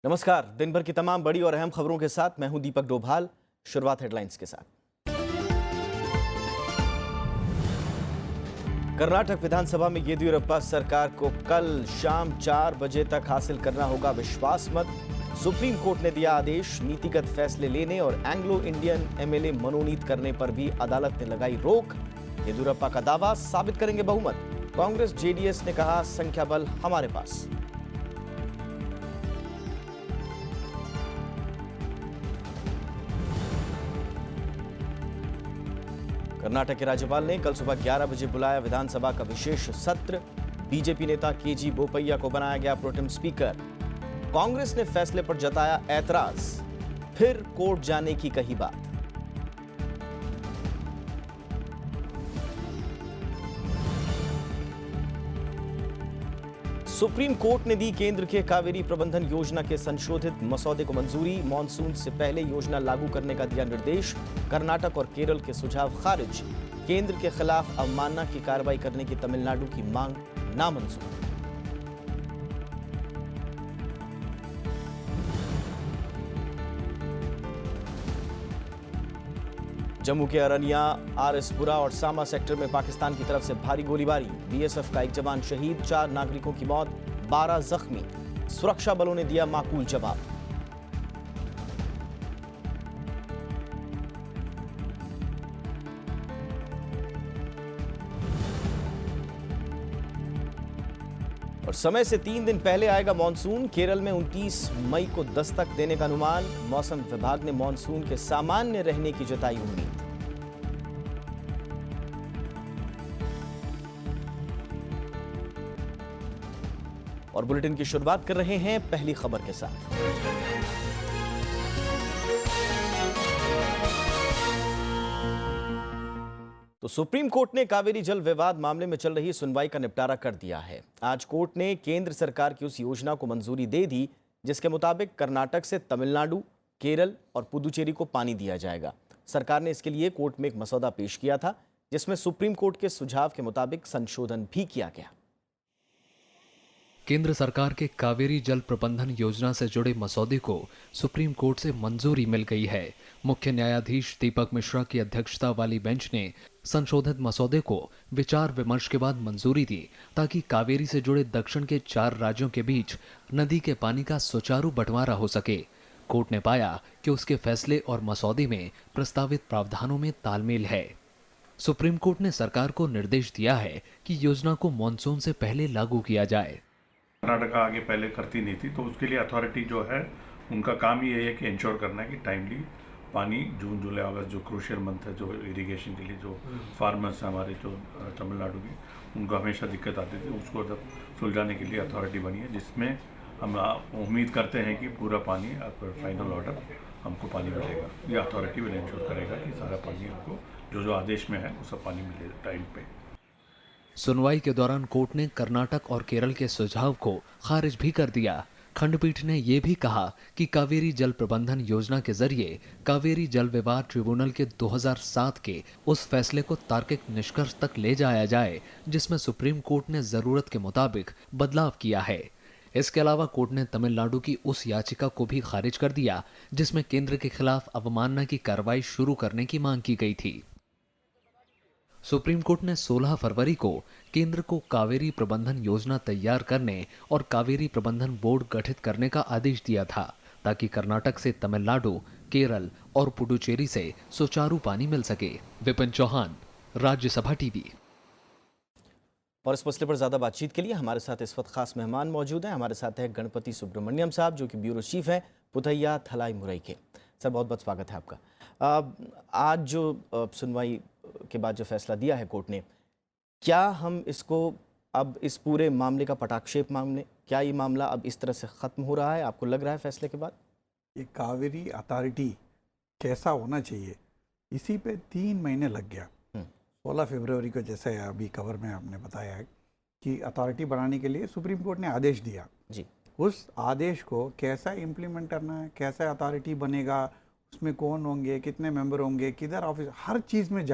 नमस्कार। दिन भर की तमाम बड़ी और अहम खबरों के साथ मैं हूं दीपक डोभाल। शुरुआत हेडलाइंस के साथ। कर्नाटक विधानसभा में येदियुरप्पा सरकार को कल शाम 4 बजे तक हासिल करना होगा विश्वास मत। सुप्रीम कोर्ट ने दिया आदेश, नीतिगत फैसले लेने और एंग्लो इंडियन एमएलए मनोनीत करने पर भी अदालत ने लगाई रोक। येदियुरप्पा का दावा, साबित करेंगे बहुमत। कांग्रेस जेडीएस ने कहा, संख्या बल हमारे पास। कर्नाटक के राज्यपाल ने कल सुबह 11 बजे बुलाया विधानसभा का विशेष सत्र। बीजेपी नेता केजी बोपैया को बनाया गया प्रोटेम स्पीकर। कांग्रेस ने फैसले पर जताया ऐतराज, फिर कोर्ट जाने की कही बात। सुप्रीम कोर्ट ने दी केंद्र के कावेरी प्रबंधन योजना के संशोधित मसौदे को मंजूरी। मॉनसून से पहले योजना लागू करने का दिया निर्देश। कर्नाटक और केरल के सुझाव खारिज। केंद्र के खिलाफ अवमानना की कार्रवाई करने की तमिलनाडु की मांग नामंजूर। जम्मू के अरनिया, आरएसपुरा और सामा सेक्टर में पाकिस्तान की तरफ से भारी गोलीबारी। बीएसएफ का एक जवान शहीद, 4 नागरिकों की मौत, 12 जख्मी। सुरक्षा बलों ने दिया माकूल जवाब। और समय से 3 दिन पहले आएगा मॉनसून। केरल में 29 मई को दस्तक देने का अनुमान। मौसम विभाग ने मॉनसून के सामान्य रहने की जताई उम्मीद। और बुलेटिन की शुरुआत कर रहे हैं पहली खबर के साथ। तो सुप्रीम कोर्ट ने कावेरी जल विवाद मामले में चल रही सुनवाई का निपटारा कर दिया है। आज कोर्ट ने केंद्र सरकार की उस योजना को मंजूरी दे दी जिसके मुताबिक कर्नाटक से तमिलनाडु, केरल और पुदुचेरी को पानी दिया जाएगा। सरकार ने इसके लिए कोर्ट में एक मसौदा पेश किया था जिसमें सुप्रीम कोर्ट के सुझाव के मुताबिक संशोधन भी किया गया। केंद्र सरकार के कावेरी जल प्रबंधन योजना से जुड़े मसौदे को सुप्रीम कोर्ट से मंजूरी मिल गई है। मुख्य न्यायाधीश दीपक मिश्रा की अध्यक्षता वाली बेंच ने संशोधित मसौदे को विचार विमर्श के बाद मंजूरी दी ताकि कावेरी से जुड़े दक्षिण के 4 राज्यों के बीच नदी के पानी का सुचारू बंटवारा हो सके। कोर्ट ने पाया कि उसके फैसले और मसौदे में प्रस्तावित प्रावधानों में तालमेल है। सुप्रीम कोर्ट ने सरकार को निर्देश दिया है कि योजना को मानसून से पहले लागू किया जाए। कर्नाटक आगे पहले करती नहीं थी, तो उसके लिए अथॉरिटी जो है उनका काम ही यही है कि इंश्योर करना है कि टाइमली पानी जून जुलाई अगस्त जो क्रूशियल मंथ है जो इरिगेशन के लिए, जो फार्मर्स हैं हमारे जो तमिलनाडु की, उनको हमेशा दिक्कत आती थी, उसको जब सुलझाने के लिए अथॉरिटी बनी है जिसमें हम उम्मीद करते हैं कि पूरा पानी फाइनल ऑर्डर हमको पानी मिलेगा। ये अथॉरिटी विल इंश्योर करेगा कि सारा पानी हमको जो आदेश में है वो सब पानी मिले टाइम पे। सुनवाई के दौरान कोर्ट ने कर्नाटक और केरल के सुझाव को खारिज भी कर दिया। खंडपीठ ने यह भी कहा कि कावेरी जल प्रबंधन योजना के जरिए कावेरी जल विवाद ट्रिब्यूनल के 2007 के उस फैसले को तार्किक निष्कर्ष तक ले जाया जाए जिसमें सुप्रीम कोर्ट ने जरूरत के मुताबिक बदलाव किया है। इसके अलावा कोर्ट ने तमिलनाडु की उस याचिका को भी खारिज कर दिया जिसमें केंद्र के खिलाफ अवमानना की कार्रवाई शुरू करने की मांग की गई थी। सुप्रीम कोर्ट ने 16 फरवरी को केंद्र को कावेरी प्रबंधन योजना तैयार करने और कावेरी प्रबंधन बोर्ड गठित करने का आदेश दिया था ताकि कर्नाटक से तमिलनाडु, केरल और पुडुचेरी से सुचारू पानी मिल सके। विपिन चौहान, राज्यसभा टीवी। और इस मसले पर ज्यादा बातचीत के लिए हमारे साथ इस वक्त खास मेहमान मौजूद हैं। हमारे साथ है गणपति सुब्रमण्यम साहब जो कि ब्यूरो चीफ हैं पुथैया थलाई मुरई के। सर, बहुत बहुत स्वागत है आपका। आज जो सुनवाई के बाद जो फैसला दिया है कोर्ट ने, क्या हम इसको अब इस पूरे मामले का पटाक्षेप मामले, क्या ये मामला अब इस तरह से ख़त्म हो रहा है, आपको लग रहा है फैसले के बाद? ये कावेरी अथॉरिटी कैसा होना चाहिए, इसी पे 3 महीने लग गया। 16 फरवरी को, जैसे अभी कवर में आपने बताया है कि अथॉरिटी बनाने के लिए सुप्रीम कोर्ट ने आदेश दिया जी। उस आदेश को कैसा इम्प्लीमेंट करना है, कैसा अथॉरिटी बनेगा, उसमें कौन होंगे, कितने मेंबर होंगे, किधर ऑफिस, हर चीज़ में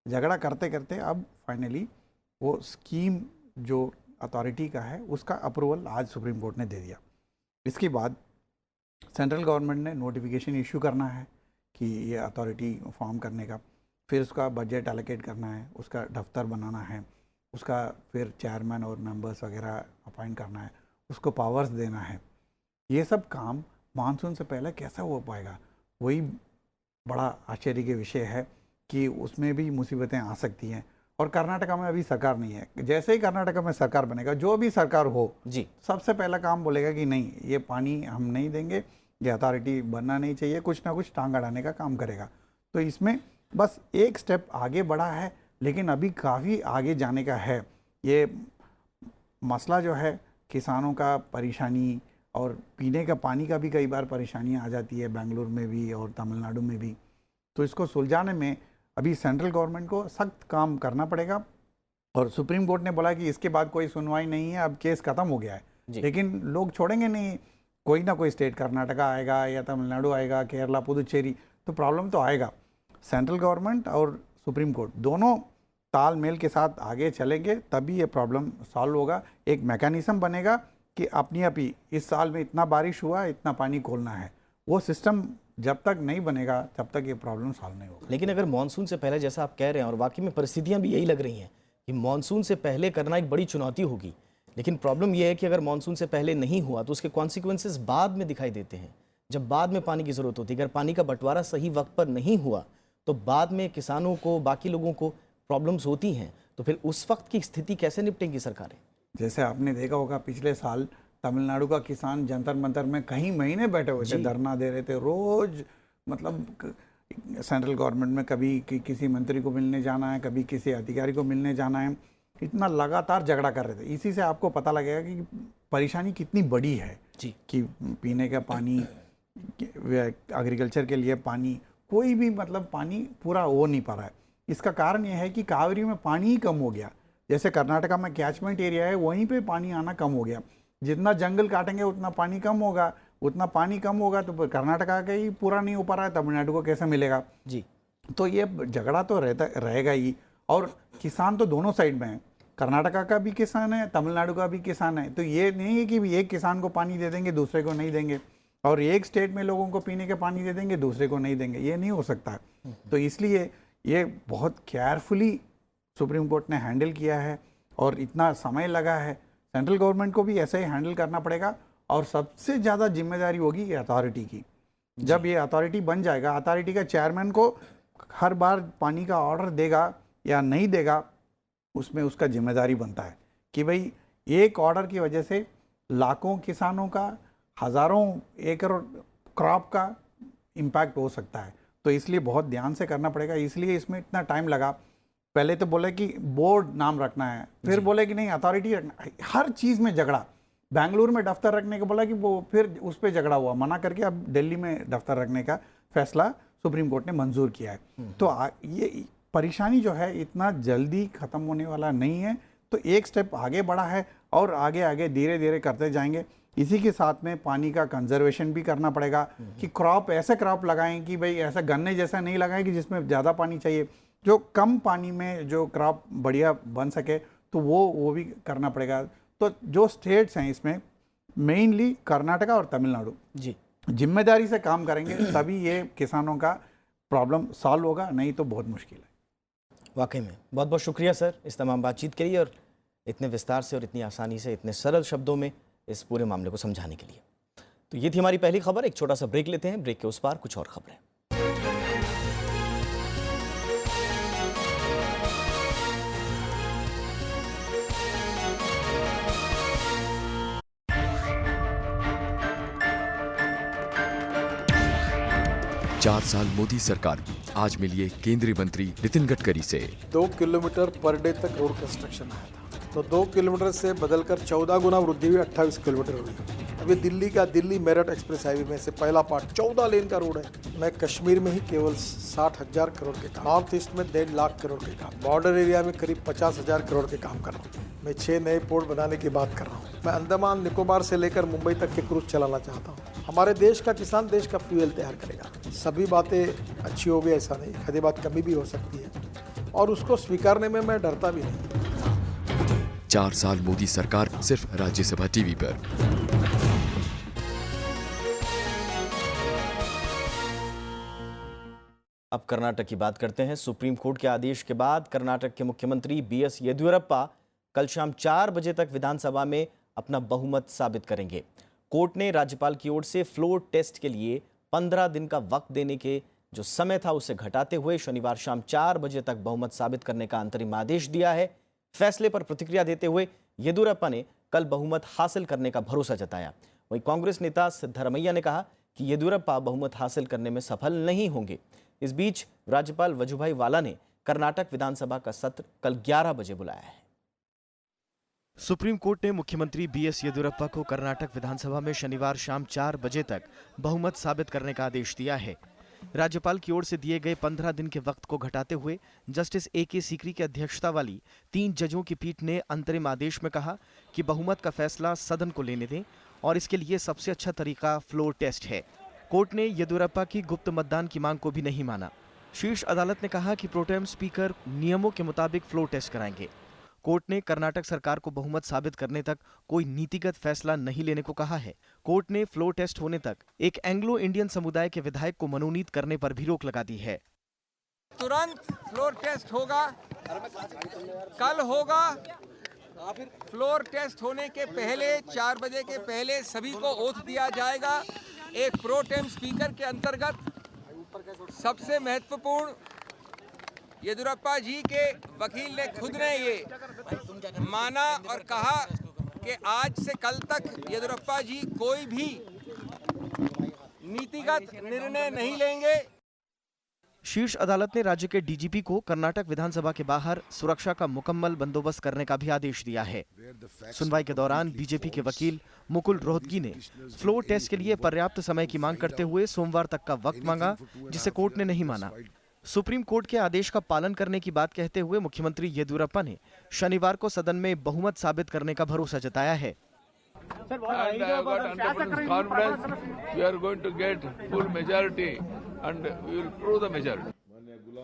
झगड़ा करते करते अब फाइनली वो स्कीम जो अथॉरिटी का है उसका अप्रूवल आज सुप्रीम कोर्ट ने दे दिया। इसके बाद सेंट्रल गवर्नमेंट ने नोटिफिकेशन इशू करना है कि ये अथॉरिटी फॉर्म करने का, फिर उसका बजट एलोकेट करना है, उसका दफ्तर बनाना है, उसका फिर चेयरमैन और मेंबर्स वगैरह अपॉइंट करना है, उसको पावर्स देना है। ये सब काम मानसून से पहले कैसा हो पाएगा, वही बड़ा आश्चर्य के विषय है कि उसमें भी मुसीबतें आ सकती हैं। और कर्नाटका में अभी सरकार नहीं है। जैसे ही कर्नाटका में सरकार बनेगा, जो भी सरकार हो जी, सबसे पहला काम बोलेगा कि नहीं, ये पानी हम नहीं देंगे, ये अथॉरिटी बनना नहीं चाहिए, कुछ ना कुछ टांग अड़ाने का काम करेगा। तो इसमें बस एक स्टेप आगे बढ़ा है, लेकिन अभी काफ़ी आगे जाने का है। ये मसला जो है किसानों का परेशानी और पीने का पानी का भी कई बार परेशानियां आ जाती है, बेंगलुरु में भी और तमिलनाडु में भी। तो इसको सुलझाने में अभी सेंट्रल गवर्नमेंट को सख्त काम करना पड़ेगा। और सुप्रीम कोर्ट ने बोला कि इसके बाद कोई सुनवाई नहीं है, अब केस खत्म हो गया है। लेकिन लोग छोड़ेंगे नहीं, कोई ना कोई स्टेट, कर्नाटका आएगा या तमिलनाडु आएगा, केरला, पुदुचेरी, तो प्रॉब्लम तो आएगा। सेंट्रल गवर्नमेंट और सुप्रीम कोर्ट दोनों तालमेल के साथ आगे चलेंगे, तभी ये प्रॉब्लम सॉल्व होगा। एक मैकेनिज्म बनेगा कि अपनी आप ही इस साल में इतना बारिश हुआ, इतना पानी खोलना है। वो सिस्टम जब तक नहीं बनेगा तब तक ये प्रॉब्लम सॉल्व नहीं होगा। लेकिन अगर मानसून से पहले, जैसा आप कह रहे हैं, और वाकई में परिस्थितियां भी यही लग रही हैं कि मानसून से पहले करना एक बड़ी चुनौती होगी, लेकिन प्रॉब्लम यह है कि अगर मानसून से पहले नहीं हुआ तो उसके कॉन्सिक्वेंसेस बाद में दिखाई देते हैं, जब बाद में पानी की ज़रूरत होती है। अगर पानी का बंटवारा सही वक्त पर नहीं हुआ तो बाद में किसानों को, बाकी लोगों को प्रॉब्लम्स होती हैं। तो फिर उस वक्त की स्थिति कैसे निपटेंगी सरकारें? जैसे आपने देखा होगा पिछले साल तमिलनाडु का किसान जंतर मंतर में कई महीने बैठे हुए थे, धरना दे रहे थे रोज। मतलब सेंट्रल गवर्नमेंट में कभी किसी मंत्री को मिलने जाना है, कभी किसी अधिकारी को मिलने जाना है, इतना लगातार झगड़ा कर रहे थे। इसी से आपको पता लगेगा कि परेशानी कितनी बड़ी है जी, कि पीने का पानी, एग्रीकल्चर के लिए पानी, कोई भी मतलब पानी पूरा हो नहीं पा रहा है। इसका कारण यह है कि कावेरी में पानी ही कम हो गया। जैसे कर्नाटका में कैचमेंट एरिया है, वहीं पे पानी आना कम हो गया। जितना जंगल काटेंगे उतना पानी कम होगा, उतना पानी कम होगा तो कर्नाटका का ही पूरा नहीं हो पा रहा है, तमिलनाडु को कैसे मिलेगा? जी, तो ये झगड़ा तो रहेगा ही। और किसान तो दोनों साइड में है, कर्नाटका का भी किसान है, तमिलनाडु का भी किसान है। तो ये नहीं है कि एक किसान को पानी दे देंगे दूसरे को नहीं देंगे, और एक स्टेट में लोगों को पीने के पानी दे देंगे दूसरे को नहीं देंगे, ये नहीं हो सकता। तो इसलिए ये बहुत केयरफुली सुप्रीम कोर्ट ने हैंडल किया है और इतना समय लगा है। सेंट्रल गवर्नमेंट को भी ऐसे ही हैंडल करना पड़ेगा, और सबसे ज़्यादा जिम्मेदारी होगी ये अथॉरिटी की। जब ये अथॉरिटी बन जाएगा, अथॉरिटी का चेयरमैन को हर बार पानी का ऑर्डर देगा या नहीं देगा, उसमें उसका जिम्मेदारी बनता है कि भाई एक ऑर्डर की वजह से लाखों किसानों का, हज़ारों एकड़ क्रॉप का इम्पैक्ट हो सकता है। तो इसलिए बहुत ध्यान से करना पड़ेगा, इसलिए इसमें इतना टाइम लगा। पहले तो बोले कि बोर्ड नाम रखना है, फिर बोले कि नहीं अथॉरिटी रखना। हर चीज़ में झगड़ा। बेंगलुरु में दफ्तर रखने को बोला कि वो फिर उस पर झगड़ा हुआ, मना करके अब दिल्ली में दफ्तर रखने का फैसला सुप्रीम कोर्ट ने मंजूर किया है। तो ये परेशानी जो है इतना जल्दी ख़त्म होने वाला नहीं है। तो एक स्टेप आगे बढ़ा है और आगे आगे धीरे धीरे करते जाएंगे। इसी के साथ में पानी का कंजर्वेशन भी करना पड़ेगा कि क्रॉप, ऐसे क्रॉप लगाएं कि भाई ऐसा गन्ने जैसा नहीं लगाएं कि जिसमें ज़्यादा पानी चाहिए, जो कम पानी में जो क्रॉप बढ़िया बन सके, तो वो भी करना पड़ेगा। तो जो स्टेट्स हैं इसमें मेनली कर्नाटका और तमिलनाडु जी, जिम्मेदारी से काम करेंगे तभी ये किसानों का प्रॉब्लम सॉल्व होगा, नहीं तो बहुत मुश्किल है। वाकई में बहुत बहुत शुक्रिया सर इस तमाम बातचीत के लिए, और इतने विस्तार से और इतनी आसानी से, इतने सरल शब्दों में इस पूरे मामले को समझाने के लिए। तो ये थी हमारी पहली खबर। एक छोटा सा ब्रेक लेते हैं, ब्रेक के उस पार कुछ और खबरें। चार साल मोदी सरकार की, आज मिलिए केंद्रीय मंत्री नितिन गडकरी से। 2 किलोमीटर पर डे तक रोड कंस्ट्रक्शन आया था, तो 2 किलोमीटर से बदलकर 14 गुना वृद्धि हुई, 28 किलोमीटर हुई। अभी दिल्ली का दिल्ली मेरठ एक्सप्रेस हाईवे में से पहला पार्ट 14 लेन का रोड है। मैं कश्मीर में ही केवल 60,000 करोड़ के काम, नॉर्थ ईस्ट में 1.5 लाख करोड़ के काम, बॉर्डर एरिया में करीब 50,000 करोड़ के काम कर रहा हूँ। मैं 6 नए पोर्ट बनाने की बात कर रहा हूँ। मैं अंडमान निकोबार से लेकर मुंबई तक के क्रूज चलाना चाहता हूँ। हमारे देश का किसान देश का फ्यूल तैयार करेगा। सभी बातें अच्छी हो गई ऐसा नहीं, आधी बात कमी भी हो सकती है, और उसको स्वीकारने में मैं डरता भी नहीं। 4 साल मोदी सरकार, सिर्फ राज्यसभा टीवी पर। अब कर्नाटक की बात करते हैं। सुप्रीम कोर्ट के आदेश के बाद कर्नाटक के मुख्यमंत्री बीएस येदियुरप्पा कल शाम 4 बजे तक विधानसभा में अपना बहुमत साबित करेंगे। कोर्ट ने राज्यपाल की ओर से फ्लोर टेस्ट के लिए 15 दिन का वक्त देने के जो समय था उसे घटाते हुए शनिवार शाम 4 बजे तक बहुमत साबित करने का अंतरिम आदेश दिया है। फैसले पर प्रतिक्रिया देते हुए येदियुरप्पा ने कल बहुमत हासिल करने का भरोसा जताया। वहीं कांग्रेस नेता सिद्धरमैया ने कहा कि येदियुरप्पा बहुमत हासिल करने में सफल नहीं होंगे। इस बीच राज्यपाल वजुभाई वाला ने कर्नाटक विधानसभा का सत्र कल 11 बजे बुलाया है। सुप्रीम कोर्ट ने मुख्यमंत्री बीएस येदियुरप्पा को कर्नाटक विधानसभा में शनिवार शाम 4 बजे तक बहुमत साबित करने का आदेश दिया है। राज्यपाल की ओर से दिए गए 15 दिन के वक्त को घटाते हुए जस्टिस ए.के. सीकरी की अध्यक्षता वाली 3 जजों की पीठ ने अंतरिम आदेश में कहा कि बहुमत का फैसला सदन को लेने दें और इसके लिए सबसे अच्छा तरीका फ्लोर टेस्ट है। कोर्ट ने येदियुरप्पा की गुप्त मतदान की मांग को भी नहीं माना। शीर्ष अदालत ने कहा कि प्रोटेम स्पीकर नियमों के मुताबिक फ्लोर टेस्ट कराएंगे। कोर्ट ने कर्नाटक सरकार को बहुमत साबित करने तक कोई नीतिगत फैसला नहीं लेने को कहा है। कोर्ट ने फ्लोर टेस्ट होने तक एक एंग्लो इंडियन समुदाय के विधायक को मनोनीत करने पर भी रोक लगा दी है। तुरंत फ्लोर टेस्ट होगा, कल होगा। फ्लोर टेस्ट होने के पहले 4 बजे के पहले सभी को ओथ दिया जाएगा। एक प्रोटेम स्पीकर के अंतर्गत सबसे महत्वपूर्ण येदियुरप्पा जी के वकील ने खुद ने ये माना और कहा कि आज से कल तक येदियुरप्पा जी कोई भी नीतिगत निर्णय नहीं लेंगे। शीर्ष अदालत ने राज्य के डीजीपी को कर्नाटक विधानसभा के बाहर सुरक्षा का मुकम्मल बंदोबस्त करने का भी आदेश दिया है। सुनवाई के दौरान बीजेपी के वकील मुकुल रोहतगी ने फ्लोर टेस्ट के लिए पर्याप्त समय की मांग करते हुए सोमवार तक का वक्त मांगा, जिसे कोर्ट ने नहीं माना। सुप्रीम कोर्ट के आदेश का पालन करने की बात कहते हुए मुख्यमंत्री येदियुरप्पा ने शनिवार को सदन में बहुमत साबित करने का भरोसा जताया है।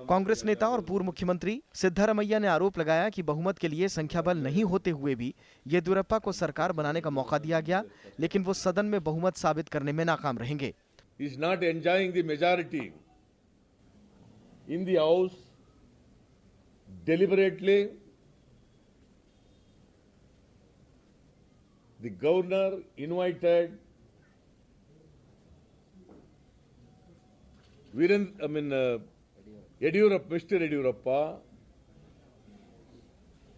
कांग्रेस नेता और पूर्व मुख्यमंत्री सिद्धरमैया ने आरोप लगाया कि बहुमत के लिए संख्या बल नहीं होते हुए भी येदियुरप्पा को सरकार बनाने का मौका दिया गया, लेकिन वो सदन में बहुमत साबित करने में नाकाम रहेंगे। In the House, deliberately, the governor invited Mr. Yediyurappa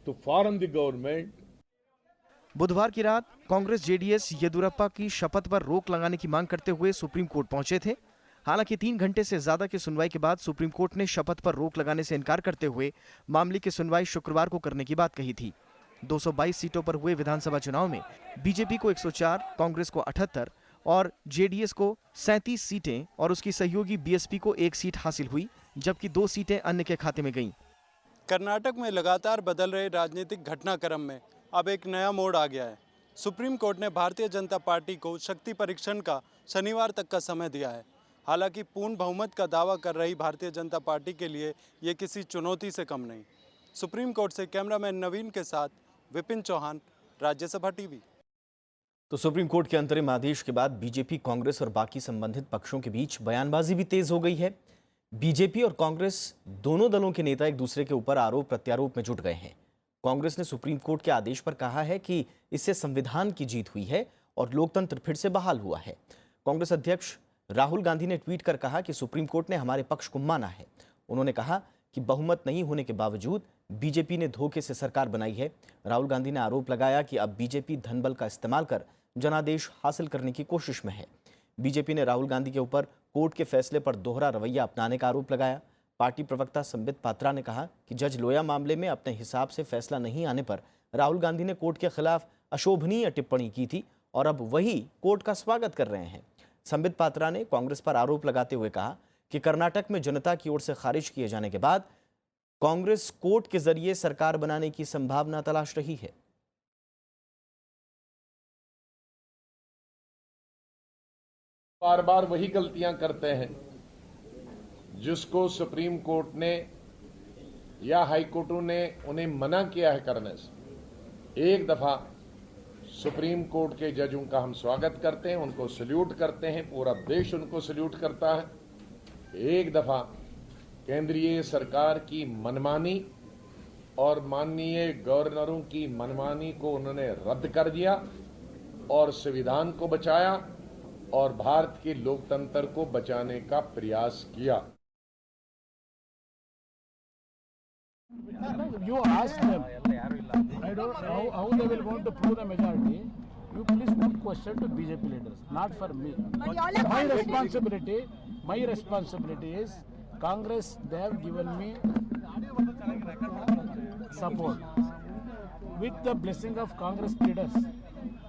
to form the government. बुधवार की रात कांग्रेस जेडीएस येदियुरप्पा की शपथ पर रोक लगाने की मांग करते हुए सुप्रीम कोर्ट पहुंचे थे। हालांकि 3 घंटे से ज्यादा की सुनवाई के बाद सुप्रीम कोर्ट ने शपथ पर रोक लगाने से इनकार करते हुए मामले की सुनवाई शुक्रवार को करने की बात कही थी। 222 सीटों पर हुए विधानसभा चुनाव में बीजेपी को 104, कांग्रेस को 78 और जेडीएस को 37 सीटें और उसकी सहयोगी बीएसपी को 1 सीट हासिल हुई, जबकि 2 सीटें अन्य के खाते में गईं। कर्नाटक में लगातार बदल रहे राजनीतिक घटनाक्रम में अब एक नया मोड़ आ गया है। सुप्रीम कोर्ट ने भारतीय जनता पार्टी को शक्ति परीक्षण का शनिवार तक का समय दिया है। हालांकि पूर्ण बहुमत का दावा कर रही भारतीय जनता पार्टी के लिए ये किसी चुनौती से कम नहीं। सुप्रीम कोर्ट से कैमरामैन नवीन के साथ विपिन चौहान, राज्यसभा टीवी। तो सुप्रीम कोर्ट के अंतरिम आदेश के बाद बीजेपी, कांग्रेस और बाकी संबंधित पक्षों के बीच बयानबाजी भी तेज हो गई है। बीजेपी और कांग्रेस दोनों दलों के नेता एक दूसरे के ऊपर आरोप प्रत्यारोप में जुट गए हैं। कांग्रेस ने सुप्रीम कोर्ट के आदेश पर कहा है कि इससे संविधान की जीत हुई है और लोकतंत्र फिर से बहाल हुआ है। कांग्रेस अध्यक्ष राहुल गांधी ने ट्वीट कर कहा कि सुप्रीम कोर्ट ने हमारे पक्ष को माना है। उन्होंने कहा कि बहुमत नहीं होने के बावजूद बीजेपी ने धोखे से सरकार बनाई है। राहुल गांधी ने आरोप लगाया कि अब बीजेपी धनबल का इस्तेमाल कर जनादेश हासिल करने की कोशिश में है। बीजेपी ने राहुल गांधी के ऊपर कोर्ट के फैसले पर दोहरा रवैया अपनाने का आरोप लगाया। पार्टी प्रवक्ता संबित पात्रा ने कहा कि जज लोया मामले में अपने हिसाब से फैसला नहीं आने पर राहुल गांधी ने कोर्ट के खिलाफ अशोभनीय टिप्पणी की थी और अब वही कोर्ट का स्वागत कर रहे हैं। संबित पात्रा ने कांग्रेस पर आरोप लगाते हुए कहा कि कर्नाटक में जनता की ओर से खारिज किए जाने के बाद कांग्रेस कोर्ट के जरिए सरकार बनाने की संभावना तलाश रही है। बार बार वही गलतियां करते हैं जिसको सुप्रीम कोर्ट ने या हाई कोर्ट ने उन्हें मना किया है करने से। एक दफा सुप्रीम कोर्ट के जजों का हम स्वागत करते हैं, उनको सल्यूट करते हैं, पूरा देश उनको सल्यूट करता है। एक दफा केंद्रीय सरकार की मनमानी और माननीय गवर्नरों की मनमानी को उन्होंने रद्द कर दिया और संविधान को बचाया और भारत के लोकतंत्र को बचाने का प्रयास किया। You ask them. I don't know how they will want to prove the majority. You please put question to BJP leaders, not for me. My responsibility is Congress. They have given me support with the blessing of Congress leaders,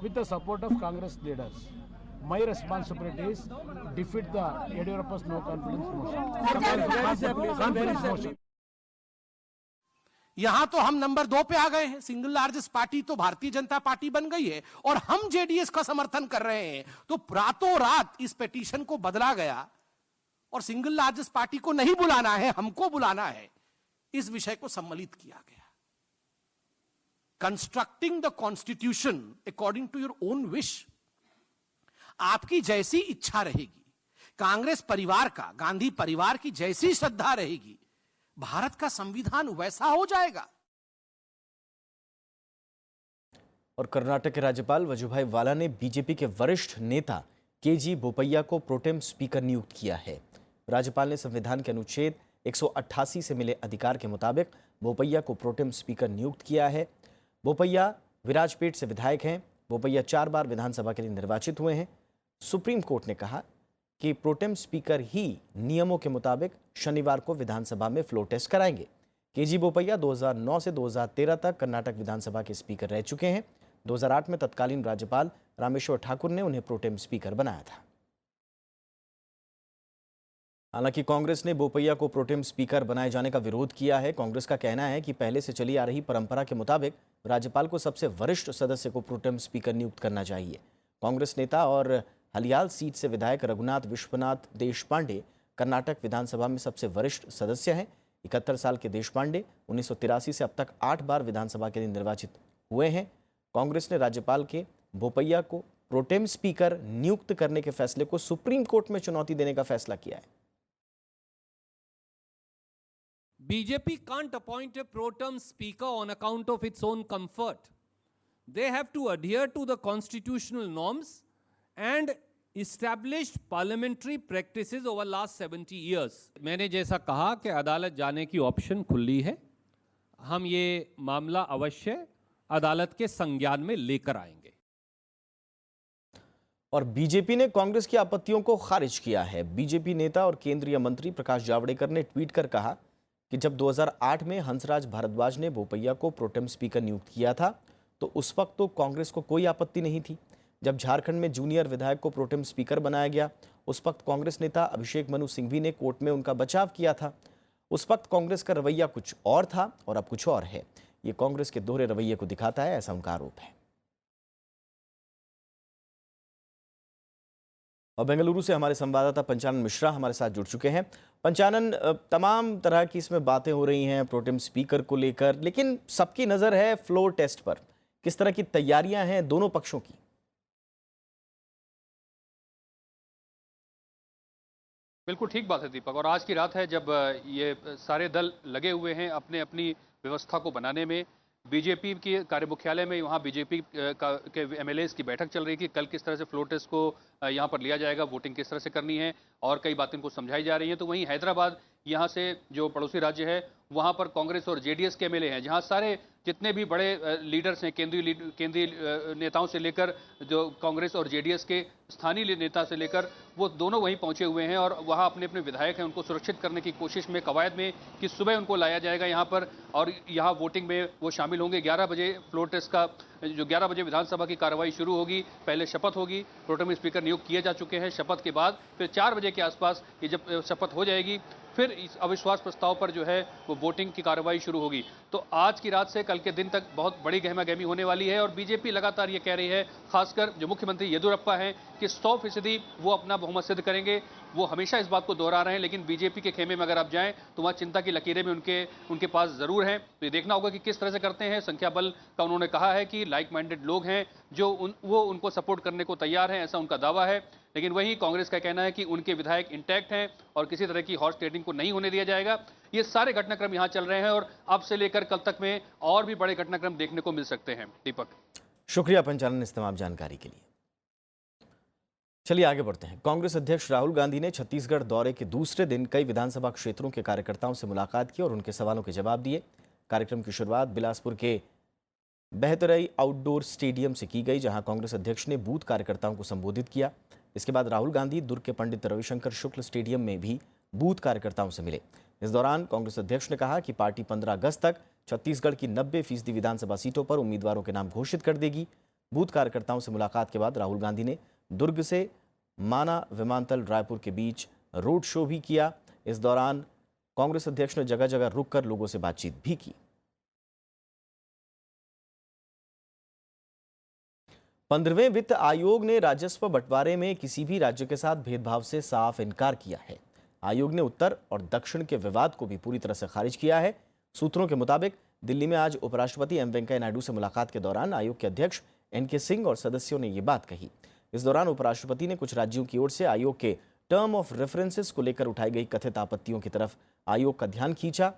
with the support of Congress leaders. My responsibility is defeat the Yediyurappa's no confidence motion. यहां तो हम number 2 पे आ गए हैं। Single largest party तो Bharatiya Janata party बन गई है और हम जेडीएस का समर्थन कर रहे हैं। तो रातों रात इस पिटीशन को बदला गया और सिंगल लार्जेस्ट पार्टी को नहीं बुलाना है, हमको बुलाना है। इस विषय को सम्मिलित किया गया। Constructing the constitution according to your own wish, आपकी जैसी इच्छा रहेगी, कांग्रेस परिवार का, गांधी परिवार की जैसी श्रद्धा रहेगी, भारत का संविधान वैसा हो जाएगा। और कर्नाटक के राज्यपाल वजुभाई वाला ने बीजेपी के वरिष्ठ नेता केजी बोपैया को प्रोटेम स्पीकर नियुक्त किया है। राज्यपाल ने संविधान के अनुच्छेद 188 से मिले अधिकार के मुताबिक बोपैया को प्रोटेम स्पीकर नियुक्त किया है। बोपैया विराजपेट से विधायक हैं। बोपैया 4 बार विधानसभा के लिए निर्वाचित हुए हैं। सुप्रीम कोर्ट ने कहा कि प्रोटेम स्पीकर ही नियमों के मुताबिक शनिवार को विधानसभा में फ्लोर टेस्ट कराएंगे। केजी बोपैया 2009 से 2013 तक कर्नाटक विधानसभा के स्पीकर रह चुके हैं। 2008 में तत्कालीन राज्यपाल रामेश्वर ठाकुर ने उन्हें प्रोटेम स्पीकर बनाया था। हालांकि कांग्रेस ने बोपैया को प्रोटेम स्पीकर बनाए जाने का विरोध किया है। कांग्रेस का कहना है कि पहले से चली आ रही परंपरा के मुताबिक राज्यपाल को सबसे वरिष्ठ सदस्य को प्रोटेम स्पीकर नियुक्त करना चाहिए। कांग्रेस नेता और हलियाल सीट से विधायक रघुनाथ विश्वनाथ देशपांडे कर्नाटक विधानसभा में सबसे वरिष्ठ सदस्य हैं। 71 साल के देशपांडे 1983 से अब तक 8 बार विधानसभा के लिए निर्वाचित हुए हैं। कांग्रेस ने राज्यपाल के बोपैया को प्रोटेम स्पीकर नियुक्त करने के फैसले को सुप्रीम कोर्ट में चुनौती देने का फैसला किया है। BJP can't appoint a pro tem speaker on account of its own comfort. They have to adhere to the constitutional norms and established parliamentary practices over last 70 years. मैंने जैसा कहा कि अदालत जाने की ऑप्शन खुली है। हम ये मामला अवश्य अदालत के संज्ञान में लेकर आएंगे। और बीजेपी ने कांग्रेस की आपत्तियों को खारिज किया है। बीजेपी नेता और केंद्रीय मंत्री प्रकाश जावड़ेकर ने ट्वीट कर कहा कि जब 2008 में हंसराज भारद्वाज ने बोपैया को प्रोटेम स्पीकर नियुक्त किया था तो उस वक्त तो कांग्रेस को कोई आपत्ति नहीं थी। जब झारखंड में जूनियर विधायक को प्रोटेम स्पीकर बनाया गया उस वक्त कांग्रेस नेता अभिषेक मनु सिंघवी ने कोर्ट में उनका बचाव किया था। उस वक्त कांग्रेस का रवैया कुछ और था और अब कुछ और है। ये कांग्रेस के दोहरे रवैये को दिखाता है, ऐसा उनका आरोप है। और बेंगलुरु से हमारे संवाददाता पंचानन मिश्रा हमारे साथ जुड़ चुके हैं। पंचानन, तमाम तरह की इसमें बातें हो रही हैं प्रोटेम स्पीकर को लेकर, लेकिन सबकी नज़र है फ्लोर टेस्ट पर। किस तरह की तैयारियां हैं दोनों पक्षों की? बिल्कुल ठीक बात है दीपक, और आज की रात है जब ये सारे दल लगे हुए हैं अपने अपनी व्यवस्था को बनाने में। बीजेपी के कार्य मुख्यालय में वहाँ बीजेपी के एमएलएस की बैठक चल रही थी। कल किस तरह से फ्लोर टेस्ट को यहाँ पर लिया जाएगा, वोटिंग किस तरह से करनी है और कई बातें इनको समझाई जा रही हैं। तो वहीं हैदराबाद यहाँ से जो पड़ोसी राज्य है वहाँ पर कांग्रेस और जेडीएस के एमएलए हैं, जहाँ सारे जितने भी बड़े लीडर्स हैं केंद्रीय नेताओं से लेकर जो कांग्रेस और जेडीएस के स्थानीय नेता से लेकर वो दोनों वहीं पहुंचे हुए हैं और वहाँ अपने अपने विधायक हैं उनको सुरक्षित करने की कोशिश में, कवायद में कि सुबह उनको लाया जाएगा यहाँ पर और यहाँ वोटिंग में वो शामिल होंगे। 11 बजे फ्लोर टेस्ट का जो 11 बजे विधानसभा की कार्रवाई शुरू होगी। पहले शपथ होगी, प्रोटेम स्पीकर नियुक्त किए जा चुके हैं। शपथ के बाद फिर 4 बजे के आसपास ये जब शपथ हो जाएगी फिर इस अविश्वास प्रस्ताव पर जो है वो वोटिंग की कार्रवाई शुरू होगी। तो आज की रात से कल के दिन तक बहुत बड़ी गहमा गहमी होने वाली है और बीजेपी लगातार ये कह रही है, खासकर जो मुख्यमंत्री येदियुरप्पा हैं, कि 100% वो अपना बहुमत सिद्ध करेंगे। वो हमेशा इस बात को दोहरा रहे हैं, लेकिन बीजेपी के खेमे में अगर आप जाएं तो वहाँ चिंता की लकीरें भी उनके पास ज़रूर हैं। तो ये देखना होगा कि किस तरह से करते हैं। संख्या बल का उन्होंने कहा है कि लाइक माइंडेड लोग हैं जो वो उनको सपोर्ट करने को तैयार हैं, ऐसा उनका दावा है। लेकिन वहीं कांग्रेस का कहना है कि उनके विधायक इंटैक्ट हैं और किसी तरह की हॉर्स ट्रेडिंग को नहीं होने दिया जाएगा। ये सारे घटनाक्रम यहाँ चल रहे हैं और अब से लेकर कल तक में और भी बड़े घटनाक्रम देखने को मिल सकते हैं। दीपक, शुक्रिया पंचानन इस तमाम जानकारी के लिए। चलिए आगे बढ़ते हैं। कांग्रेस अध्यक्ष राहुल गांधी ने छत्तीसगढ़ दौरे के दूसरे दिन कई विधानसभा क्षेत्रों के कार्यकर्ताओं से मुलाकात की और उनके सवालों के जवाब दिए। कार्यक्रम की शुरुआत बिलासपुर के बेहतरई आउटडोर स्टेडियम से की गई, जहां कांग्रेस अध्यक्ष ने बूथ कार्यकर्ताओं को संबोधित किया। इसके बाद राहुल गांधी दुर्ग के पंडित रविशंकर शुक्ल स्टेडियम में भी बूथ कार्यकर्ताओं से मिले। इस दौरान कांग्रेस अध्यक्ष ने कहा कि पार्टी 15 अगस्त तक छत्तीसगढ़ की 90% विधानसभा सीटों पर उम्मीदवारों के नाम घोषित कर देगी। बूथ कार्यकर्ताओं से मुलाकात के बाद राहुल गांधी ने दुर्ग से माना विमानतल रायपुर के बीच रोड शो भी किया। इस दौरान कांग्रेस अध्यक्ष ने जगह जगह रुककर लोगों से बातचीत भी की। 15वें वित्त आयोग ने राजस्व बंटवारे में किसी भी राज्य के साथ भेदभाव से साफ इनकार किया है। आयोग ने उत्तर और दक्षिण के विवाद को भी पूरी तरह से खारिज किया है। सूत्रों के मुताबिक दिल्ली में आज उपराष्ट्रपति एम वेंकैया नायडू से मुलाकात के दौरान आयोग के अध्यक्ष एनके सिंह और सदस्यों ने ये बात कही। इस दौरान उपराष्ट्रपति ने कुछ राज्यों की ओर से आयोग के टर्म ऑफ रेफरेंसेस को लेकर उठाई गई कथित आपत्तियों की तरफ आयोग का ध्यान खींचा।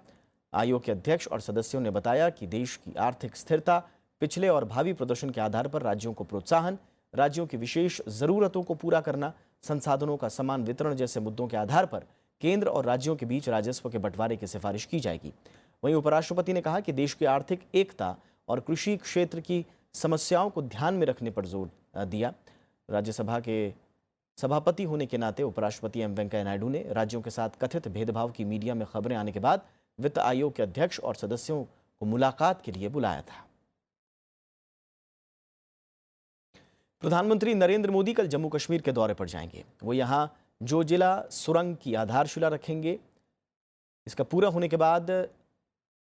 आयोग के अध्यक्ष और सदस्यों ने बताया कि देश की आर्थिक स्थिरता, पिछले और भावी प्रदर्शन के आधार पर राज्यों को प्रोत्साहन, राज्यों की विशेष जरूरतों को पूरा करना, संसाधनों का समान वितरण जैसे मुद्दों के आधार पर केंद्र और राज्यों के बीच राजस्व के बंटवारे की सिफारिश की जाएगी। वहीं उपराष्ट्रपति ने कहा कि देश की आर्थिक एकता और कृषि क्षेत्र की समस्याओं को ध्यान में रखने पर जोर दिया। राज्यसभा के सभापति होने के नाते उपराष्ट्रपति एम वेंकैया नायडू ने राज्यों के साथ कथित भेदभाव की मीडिया में खबरें आने के बाद वित्त आयोग के अध्यक्ष और सदस्यों को मुलाकात के लिए बुलाया था। प्रधानमंत्री नरेंद्र मोदी कल जम्मू कश्मीर के दौरे पर जाएंगे। वो यहां जोजिला सुरंग की आधारशिला रखेंगे। इसका पूरा होने के बाद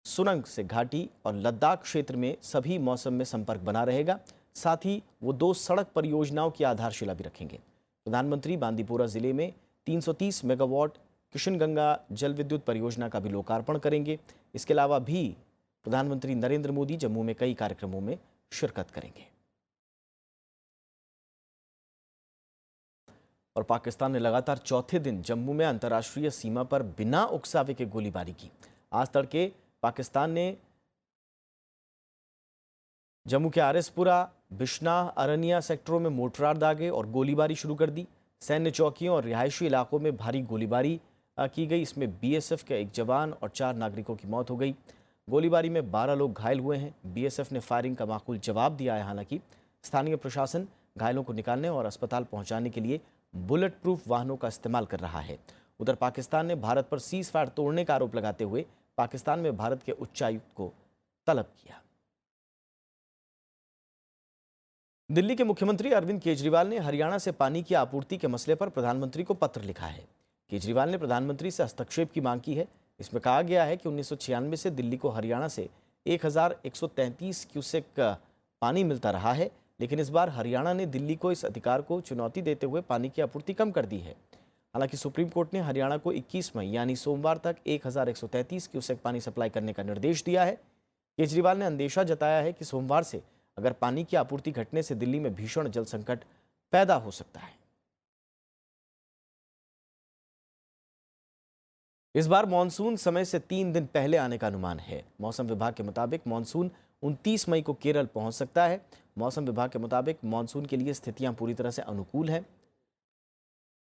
सुरंग से घाटी और लद्दाख क्षेत्र में सभी मौसम में संपर्क बना रहेगा। साथ ही वो 2 सड़क परियोजनाओं की आधारशिला भी रखेंगे। प्रधानमंत्री बांदीपोरा जिले में 330 मेगावाट किशनगंगा जल विद्युत परियोजना का भी लोकार्पण करेंगे। इसके अलावा भी प्रधानमंत्री नरेंद्र मोदी जम्मू में कई कार्यक्रमों में शिरकत करेंगे। और पाकिस्तान ने लगातार चौथे दिन जम्मू में अंतर्राष्ट्रीय सीमा पर बिना उकसावे के गोलीबारी की। आज तड़के पाकिस्तान ने जम्मू के आरएसपुरा, बिश्नाह, अरनिया सेक्टरों में मोर्टार दागे और गोलीबारी शुरू कर दी। सैन्य चौकियों और रिहायशी इलाकों में भारी गोलीबारी की गई। इसमें बीएसएफ के 1 जवान और 4 नागरिकों की मौत हो गई। गोलीबारी में 12 लोग घायल हुए हैं। बीएसएफ ने फायरिंग का माकूल जवाब दिया है। हालांकि स्थानीय प्रशासन घायलों को निकालने और अस्पताल पहुंचाने के लिए बुलेट प्रूफ वाहनों का इस्तेमाल कर रहा है। उधर पाकिस्तान ने भारत पर सीज फायर तोड़ने का आरोप लगाते हुए पाकिस्तान में भारत के उच्चायुक्त को तलब किया। दिल्ली के मुख्यमंत्री अरविंद केजरीवाल ने हरियाणा से पानी की आपूर्ति के मसले पर प्रधानमंत्री को पत्र लिखा है। केजरीवाल ने प्रधानमंत्री से हस्तक्षेप की मांग की है। इसमें कहा गया है कि 1996 से दिल्ली को हरियाणा से 1133 क्यूसेक पानी मिलता रहा है, लेकिन इस बार हरियाणा ने दिल्ली को इस अधिकार को चुनौती देते हुए पानी की आपूर्ति कम कर दी है। हालांकि सुप्रीम कोर्ट ने हरियाणा को 21 मई यानी सोमवार तक 1133 क्यूसेक पानी सप्लाई करने का निर्देश दिया है। केजरीवाल ने अंदेशा जताया है कि सोमवार से अगर पानी की आपूर्ति घटने से दिल्ली में भीषण जल संकट पैदा हो सकता है। इस बार मानसून समय से 3 दिन पहले आने का अनुमान है। मौसम विभाग के मुताबिक मानसून 29 मई को केरल पहुंच सकता है। मौसम विभाग के मुताबिक मानसून के लिए स्थितियां पूरी तरह से अनुकूल हैं।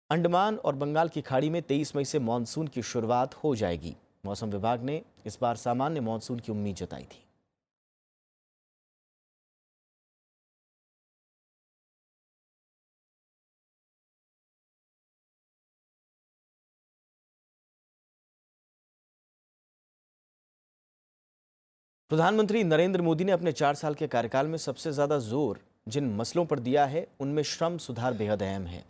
अंडमान और बंगाल की खाड़ी में 23 मई से मानसून की शुरुआत हो जाएगी। मौसम विभाग ने इस बार सामान्य मानसून की उम्मीद जताई थी। प्रधानमंत्री नरेंद्र मोदी ने अपने 4 साल के कार्यकाल में सबसे ज्यादा जोर जिन मसलों पर दिया है उनमें श्रम सुधार बेहद अहम है।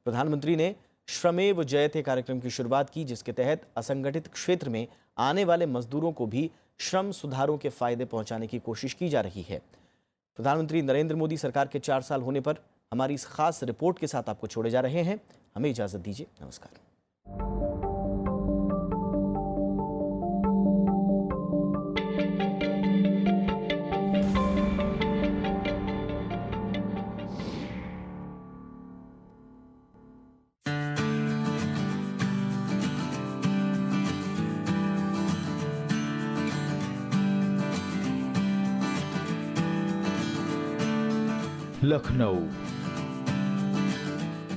प्रधानमंत्री ने श्रमेव जयते कार्यक्रम की शुरुआत की, जिसके तहत असंगठित क्षेत्र में आने वाले मजदूरों को भी श्रम सुधारों के फायदे पहुंचाने की कोशिश की जा रही है। प्रधानमंत्री नरेंद्र मोदी सरकार के 4 साल होने पर हमारी इस खास रिपोर्ट के साथ आपको छोड़े जा रहे हैं। हमें इजाज़त दीजिए। नमस्कार। लखनऊ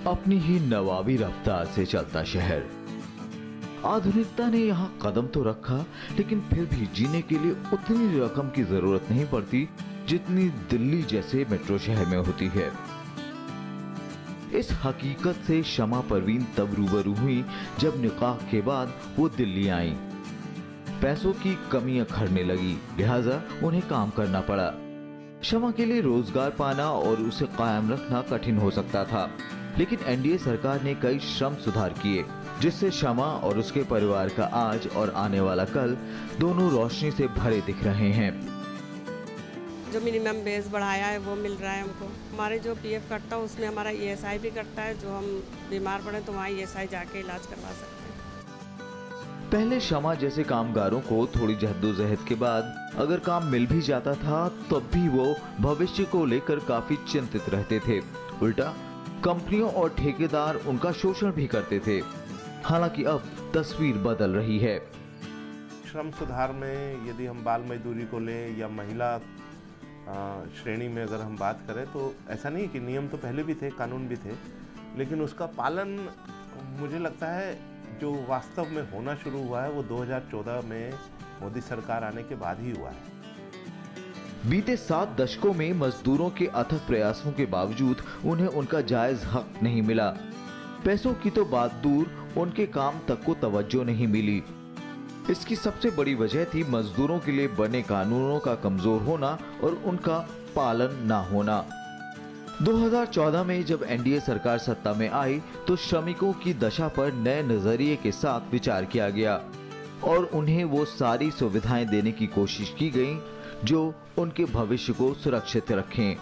अपनी ही नवाबी रफ्तार से चलता शहर। आधुनिकता ने यहाँ कदम तो रखा, लेकिन फिर भी जीने के लिए उतनी रकम की जरूरत नहीं पड़ती जितनी दिल्ली जैसे मेट्रो शहर में होती है। इस हकीकत से शमा परवीन तब रूबरू हुई जब निकाह के बाद वो दिल्ली आई। पैसों की कमी अखरने लगी, लिहाजा उन्हें काम करना पड़ा। शमा के लिए रोजगार पाना और उसे कायम रखना कठिन हो सकता था, लेकिन एनडीए सरकार ने कई श्रम सुधार किए, जिससे शमा और उसके परिवार का आज और आने वाला कल दोनों रोशनी से भरे दिख रहे हैं। जो मिनिमम बेस बढ़ाया है वो मिल रहा है हमको। हमारे जो पीएफ कटता है उसमें हमारा ईएसआई भी कटता है। जो हम बीमार पड़े तो वहाँ ईएसआई जाके इलाज करवा सकते हैं। पहले शमा जैसे कामगारों को थोड़ी जद्दोजहद के बाद अगर काम मिल भी जाता था, तब भी वो भविष्य को लेकर काफी चिंतित रहते थे। उल्टा कंपनियों और ठेकेदार उनका शोषण भी करते थे। हालांकि अब तस्वीर बदल रही है। श्रम सुधार में यदि हम बाल मजदूरी को लें या महिला श्रेणी में अगर हम बात करें, तो ऐसा नहीं कि नियम तो पहले भी थे, कानून भी थे, लेकिन उसका पालन मुझे लगता है जो वास्तव में होना शुरू हुआ है वो 2014 में मोदी सरकार आने के बाद ही हुआ है। बीते 7 दशकों में मजदूरों के अथक प्रयासों के बावजूद उन्हें उनका जायज हक नहीं मिला। पैसों की तो बात दूर, उनके काम तक को तवज्जो नहीं मिली। इसकी सबसे बड़ी वजह थी मजदूरों के लिए बने कानूनों का कमजोर होना और उनका पालन ना होना। 2014 में जब एनडीए सरकार सत्ता में आई तो श्रमिकों की दशा पर नए नजरिए के साथ विचार किया गया और उन्हें वो सारी सुविधाएं देने की कोशिश की गई जो उनके भविष्य को सुरक्षित रखें।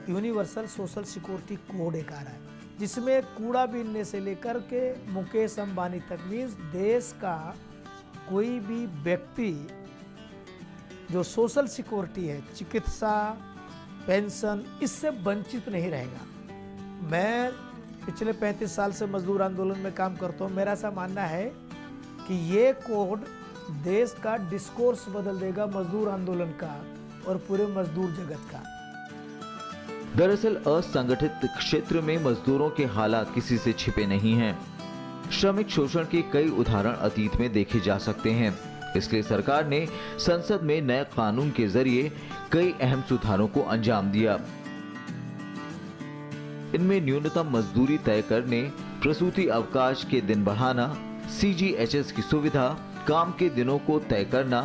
यूनिवर्सल सोशल सिक्योरिटी कोड एक आ रहा है, जिसमें कूड़ा बीनने से लेकर के मुकेश अंबानी तक, मीन्स देश का कोई भी व्यक्ति जो सोशल सिक्योरिटी है, चिकित्सा, पेंशन, इससे वंचित नहीं रहेगा। मैं पिछले 35 साल से मजदूर आंदोलन में काम करता हूँ। मेरा ऐसा मानना है कि ये कोड देश का डिस्कोर्स बदल देगा, मजदूर आंदोलन का और पूरे मजदूर जगत का। दरअसल असंगठित क्षेत्र में मजदूरों के हालात किसी से छिपे नहीं हैं। श्रमिक शोषण के कई उदाहरण अतीत में देखे जा सकते हैं। इसलिए सरकार ने संसद में नए कानून के जरिए कई अहम सुधारों को अंजाम दिया। इनमें न्यूनतम मजदूरी तय करने, प्रसूति अवकाश के दिन बढ़ाना, सीजीएचएस की सुविधा, काम के दिनों को तय करना,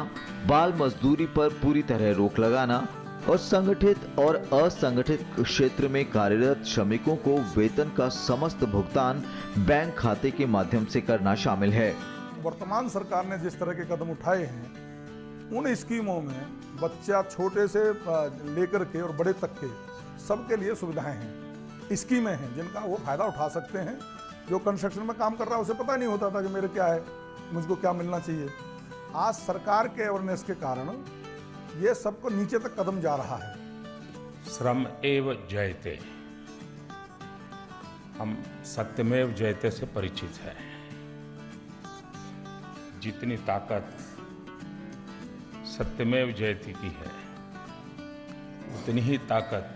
बाल मजदूरी पर पूरी तरह रोक लगाना और संगठित और असंगठित क्षेत्र में कार्यरत श्रमिकों को वेतन का समस्त भुगतान बैंक खाते के माध्यम से करना शामिल है। वर्तमान सरकार ने जिस तरह के कदम उठाए हैं, उन स्कीमों में बच्चा छोटे से लेकर के और बड़े तक के सबके लिए सुविधाएं हैं, स्कीमें हैं जिनका वो फायदा उठा सकते हैं। जो कंस्ट्रक्शन में काम कर रहा है उसे पता नहीं होता था कि मेरे क्या है, मुझको क्या मिलना चाहिए। आज सरकार के अवेयरनेस के कारण ये सबको नीचे तक कदम जा रहा है। श्रम एव जयते, हम सत्यमेव जयते से परिचित हैं। जितनी ताकत सत्यमेव जयते की है, उतनी ही ताकत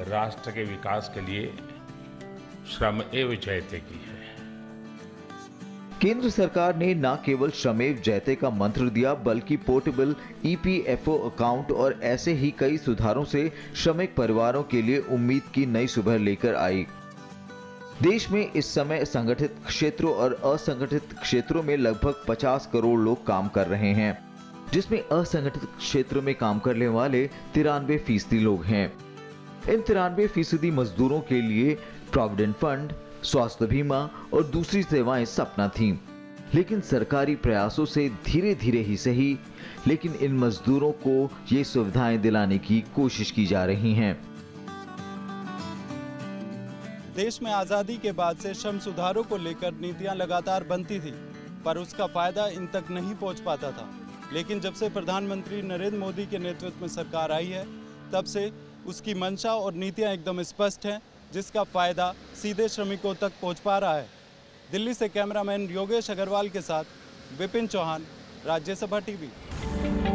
राष्ट्र के विकास के लिए श्रम एव जयते की है। केंद्र सरकार ने न केवल श्रमेव जयते का मंत्र दिया, बल्कि पोर्टेबल ईपीएफओ अकाउंट और ऐसे ही कई सुधारों से श्रमिक परिवारों के लिए उम्मीद की नई सुबह लेकर आई। देश में इस समय संगठित क्षेत्रों और असंगठित क्षेत्रों में लगभग 50 करोड़ लोग काम कर रहे हैं, जिसमें असंगठित क्षेत्र में काम करने वाले 93% लोग हैं। इन 93% मजदूरों के लिए प्रोविडेंट फंड, स्वास्थ्य बीमा और दूसरी सेवाएं सपना थीं, लेकिन सरकारी प्रयासों से धीरे धीरे ही सही, लेकिन इन मजदूरों को ये सुविधाएं दिलाने की कोशिश की जा रही हैं। देश में आज़ादी के बाद से श्रम सुधारों को लेकर नीतियां लगातार बनती थी, पर उसका फायदा इन तक नहीं पहुंच पाता था। लेकिन जब से प्रधानमंत्री नरेंद्र मोदी के नेतृत्व में सरकार आई है, तब से उसकी मंशा और नीतियां एकदम स्पष्ट हैं, जिसका फायदा सीधे श्रमिकों तक पहुंच पा रहा है। दिल्ली से कैमरामैन योगेश अग्रवाल के साथ विपिन चौहान, राज्यसभा टीवी।